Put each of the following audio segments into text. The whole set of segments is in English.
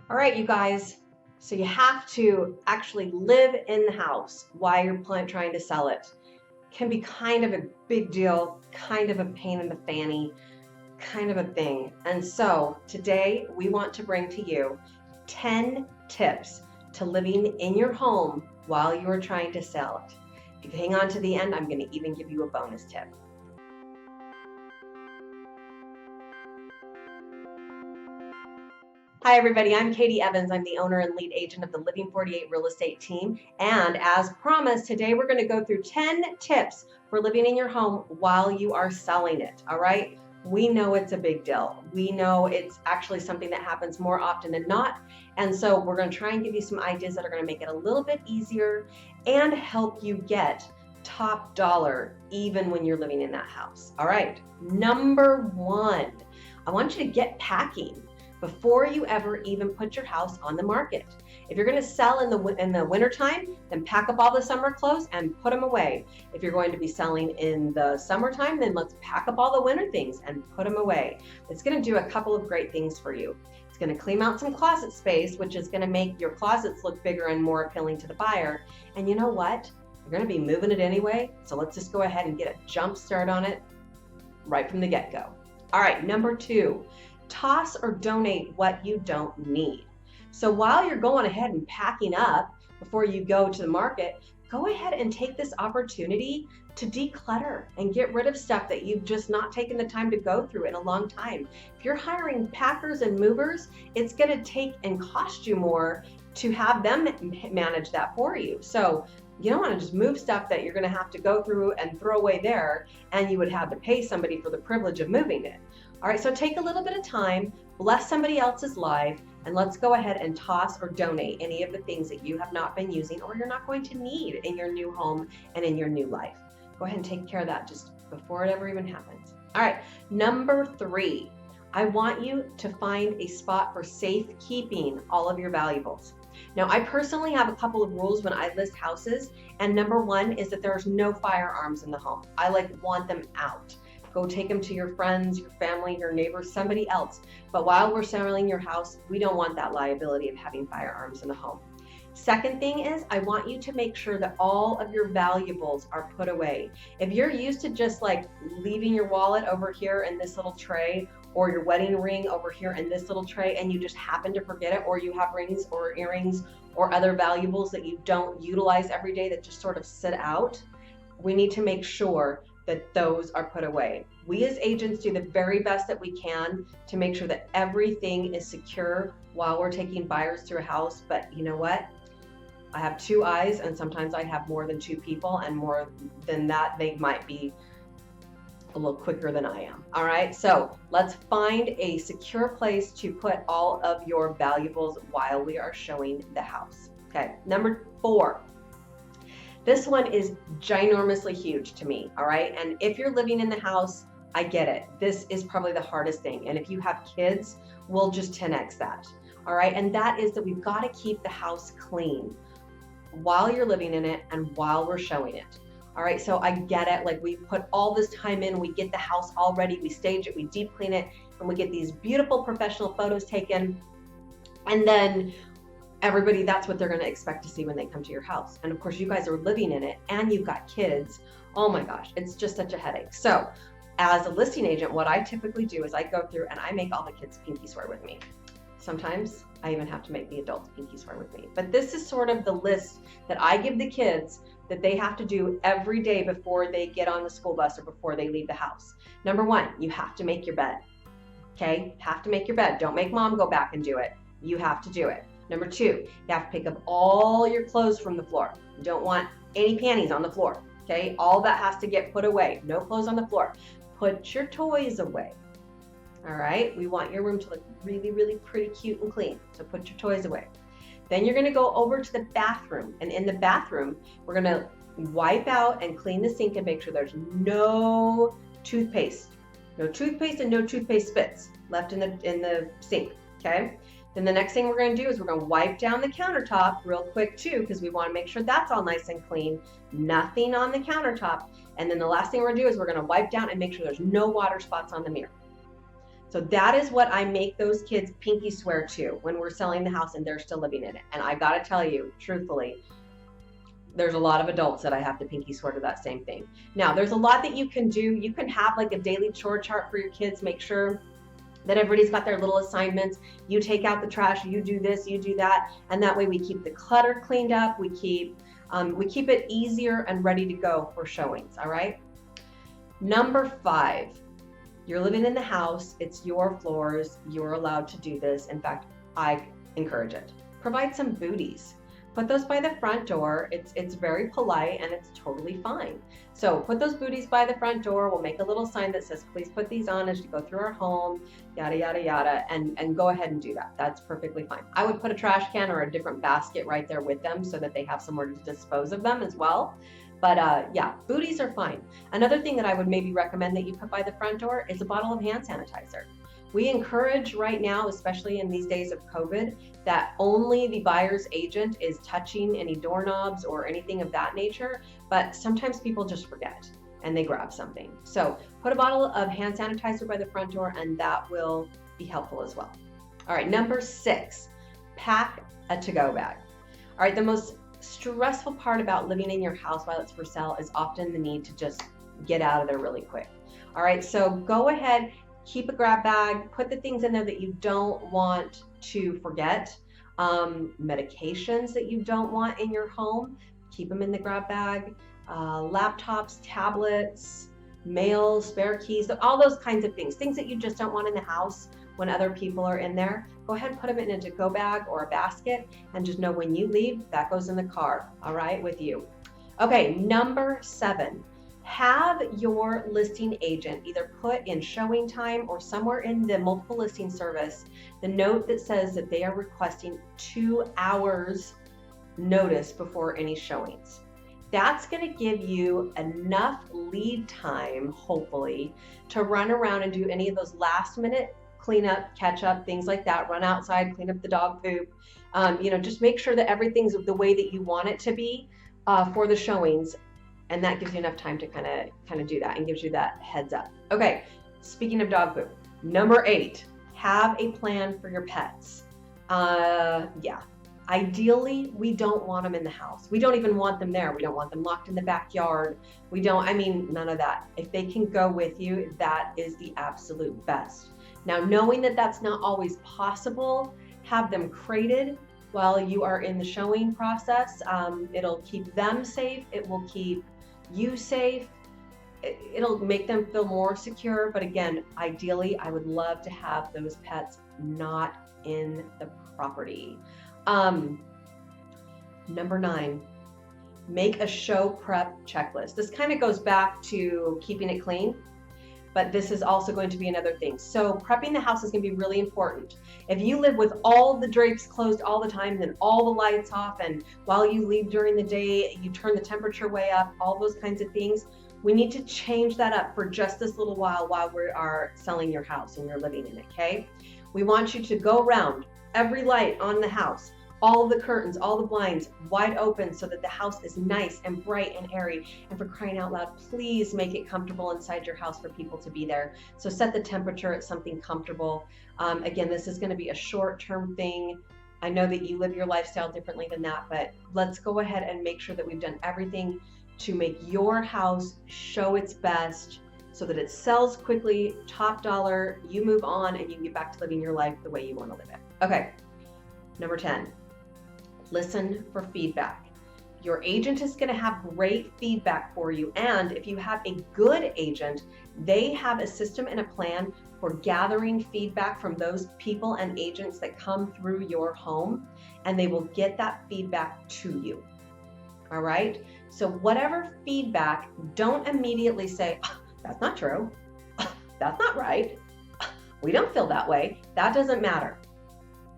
All right, you guys. So you have to actually live in the house while you're trying to sell it. Can be kind of a big deal, kind of a pain in the fanny, kind of a thing. And so today we want to bring to you 10 tips to living in your home while you are trying to sell it. If you hang on to the end, I'm going to even give you a bonus tip. Hi, everybody. I'm Katie Evans. I'm the owner and lead agent of the Living 48 real estate team. And as promised, today we're going to go through 10 tips for living in your home while you are selling it. All right. We know it's a big deal. We know it's actually something that happens more often than not. And so we're going to try and give you some ideas that are going to make it a little bit easier and help you get top dollar even when you're living in that house. All right. Number one, I want you to get packing before you ever even put your house on the market. If you're going to sell in the wintertime, then pack up all the summer clothes and put them away. If you're going to be selling in the summertime, then let's pack up all the winter things and put them away. It's going to do a couple of great things for you. It's going to clean out some closet space, which is going to make your closets look bigger and more appealing to the buyer. And you know what? You're going to be moving it anyway, so let's just go ahead and get a jump start on it right from the get-go. All right, number two. Toss or donate what you don't need. So while you're going ahead and packing up before you go to the market, go ahead and take this opportunity to declutter and get rid of stuff that you've just not taken the time to go through in a long time. If you're hiring packers and movers, it's going to take and cost you more to have them manage that for you. So you don't want to just move stuff that you're going to have to go through and throw away there, and you would have to pay somebody for the privilege of moving it. All right, so take a little bit of time, bless somebody else's life, and let's go ahead and toss or donate any of the things that you have not been using or you're not going to need in your new home and in your new life. Go ahead and take care of that just before it ever even happens. All right, number three, I want you to find a spot for safekeeping all of your valuables. Now, I personally have a couple of rules when I list houses, and number one is that there's no firearms in the home. I want them out. Go take them to your friends, your family, your neighbors, somebody else. But while we're selling your house, we don't want that liability of having firearms in the home. Second thing is, I want you to make sure that all of your valuables are put away. If you're used to just leaving your wallet over here in this little tray, or your wedding ring over here in this little tray, and you just happen to forget it, or you have rings or earrings or other valuables that you don't utilize every day that just sort of sit out, we need to make sure that those are put away. We as agents do the very best that we can to make sure that everything is secure while we're taking buyers through a house. But you know what? I have two eyes, and sometimes I have more than two people, and more than that, they might be a little quicker than I am. All right, so let's find a secure place to put all of your valuables while we are showing the house. Okay, number four. This one is ginormously huge to me, all right? And if you're living in the house, I get it. This is probably the hardest thing. And if you have kids, we'll just 10x that, all right? And that is that we've got to keep the house clean while you're living in it and while we're showing it. All right, so I get it. We put all this time in, we get the house all ready, we stage it, we deep clean it, and we get these beautiful professional photos taken. And then everybody, that's what they're going to expect to see when they come to your house. And of course, you guys are living in it and you've got kids. Oh my gosh, it's just such a headache. So as a listing agent, what I typically do is I go through and I make all the kids pinky swear with me. Sometimes I even have to make the adults pinky swear with me. But this is sort of the list that I give the kids that they have to do every day before they get on the school bus or before they leave the house. Number one, you have to make your bed. Okay, have to make your bed. Don't make mom go back and do it. You have to do it. Number two, you have to pick up all your clothes from the floor. You don't want any panties on the floor. Okay, all that has to get put away. No clothes on the floor. Put your toys away. All right, we want your room to look really, really pretty cute and clean. So put your toys away. Then you're going to go over to the bathroom. And in the bathroom, we're going to wipe out and clean the sink and make sure there's no toothpaste. No toothpaste and no toothpaste spits left in the sink. Okay. Then the next thing we're going to do is we're going to wipe down the countertop real quick too, because we want to make sure that's all nice and clean. Nothing on the countertop. And then the last thing we're going to do is we're going to wipe down and make sure there's no water spots on the mirror. So that is what I make those kids pinky swear to when we're selling the house and they're still living in it. And I got to tell you, truthfully, there's a lot of adults that I have to pinky swear to that same thing. Now, there's a lot that you can do. You can have like a daily chore chart for your kids. Make sure that everybody's got their little assignments. You take out the trash, you do this, you do that. And that way we keep the clutter cleaned up. We keep it easier and ready to go for showings, all right? Number 5, you're living in the house. It's your floors. You're allowed to do this. In fact, I encourage it. Provide some booties. Put those by the front door. It's very polite and it's totally fine. So put those booties by the front door. We'll make a little sign that says, please put these on as you go through our home, yada, yada, yada, and go ahead and do that. That's perfectly fine. I would put a trash can or a different basket right there with them so that they have somewhere to dispose of them as well. But yeah, booties are fine. Another thing that I would maybe recommend that you put by the front door is a bottle of hand sanitizer. We encourage right now, especially in these days of COVID, that only the buyer's agent is touching any doorknobs or anything of that nature, but sometimes people just forget and they grab something. So put a bottle of hand sanitizer by the front door and that will be helpful as well. All right, number 6, pack a to-go bag. All right, the most stressful part about living in your house while it's for sale is often the need to just get out of there really quick. All right, so go ahead, keep a grab bag, put the things in there that you don't want to forget. Medications that you don't want in your home, keep them in the grab bag. Laptops, tablets, mail, spare keys, all those kinds of things that you just don't want in the house when other people are in there. Go ahead and put them in a to-go bag or a basket and just know when you leave, that goes in the car, all right, with you. Okay, number 7. Have your listing agent either put in showing time or somewhere in the multiple listing service the note that says that they are requesting 2 hours notice before any showings. That's going to give you enough lead time, hopefully, to run around and do any of those last minute cleanup, catch up, things like that. Run outside, clean up the dog poop. Just make sure that everything's the way that you want it to be for the showings. And that gives you enough time to kind of do that and gives you that heads up. Okay, speaking of dog poop, number 8, have a plan for your pets. Yeah, ideally, we don't want them in the house. We don't even want them there. We don't want them locked in the backyard. None of that. If they can go with you, that is the absolute best. Now, knowing that that's not always possible, have them crated while you are in the showing process. It'll keep them safe. It will keep you safe. It'll make them feel more secure. But again, ideally, I would love to have those pets not in the property. Number 9, make a show prep checklist. This kind of goes back to keeping it clean, but this is also going to be another thing. So prepping the house is going to be really important. If you live with all the drapes closed all the time, then all the lights off, and while you leave during the day, you turn the temperature way up, all those kinds of things, we need to change that up for just this little while we are selling your house and you're living in it, okay? We want you to go around every light on the house, all the curtains, all the blinds wide open so that the house is nice and bright and airy. And for crying out loud, please make it comfortable inside your house for people to be there. So set the temperature at something comfortable. Again, this is going to be a short-term thing. I know that you live your lifestyle differently than that, but let's go ahead and make sure that we've done everything to make your house show its best so that it sells quickly, top dollar, you move on, and you get back to living your life the way you want to live it. Okay, number 10. Listen for feedback. Your agent is going to have great feedback for you. And if you have a good agent, they have a system and a plan for gathering feedback from those people and agents that come through your home, and they will get that feedback to you. All right? So whatever feedback, don't immediately say, oh, that's not true. That's not right. We don't feel that way. That doesn't matter.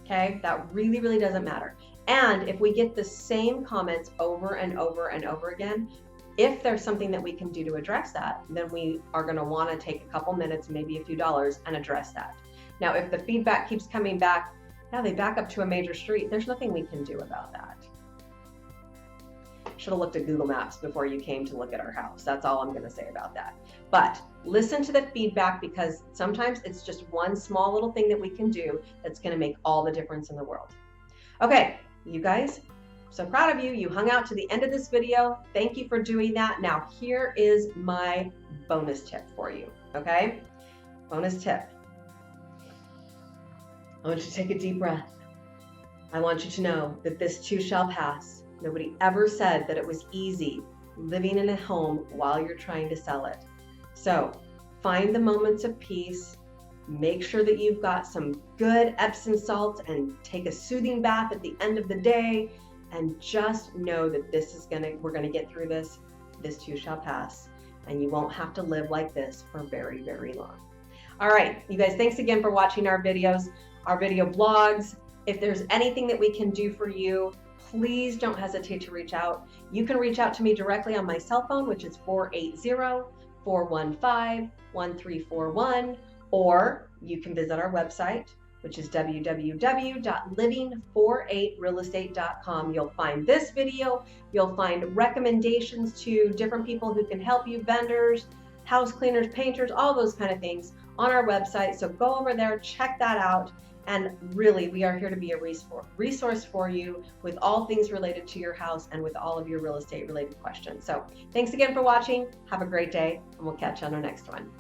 Okay? That really, really doesn't matter. And if we get the same comments over and over and over again, if there's something that we can do to address that, then we are going to want to take a couple minutes, maybe a few dollars, and address that. Now, if the feedback keeps coming back, now they back up to a major street, there's nothing we can do about that. should have looked at Google Maps before you came to look at our house. That's all I'm going to say about that. But listen to the feedback, because sometimes it's just one small little thing that we can do that's going to make all the difference in the world. Okay, you guys, so proud of you. You hung out to the end of this video. Thank you for doing that. Now, here is my bonus tip for you, okay? Bonus tip. I want you to take a deep breath. I want you to know that this too shall pass. Nobody ever said that it was easy living in a home while you're trying to sell it. So find the moments of peace. Make sure that you've got some good Epsom salt and take a soothing bath at the end of the day. And just know that we're gonna get through this. This too shall pass. And you won't have to live like this for very, very long. All right, you guys, thanks again for watching our videos, our video blogs. If there's anything that we can do for you, please don't hesitate to reach out. You can reach out to me directly on my cell phone, which is 480-415-1341, or you can visit our website, which is www.living48realestate.com. You'll find this video. You'll find recommendations to different people who can help you, vendors, house cleaners, painters, all those kind of things on our website. So go over there, check that out. And really, we are here to be a resource for you with all things related to your house and with all of your real estate related questions. So thanks again for watching. Have a great day, and we'll catch you on our next one.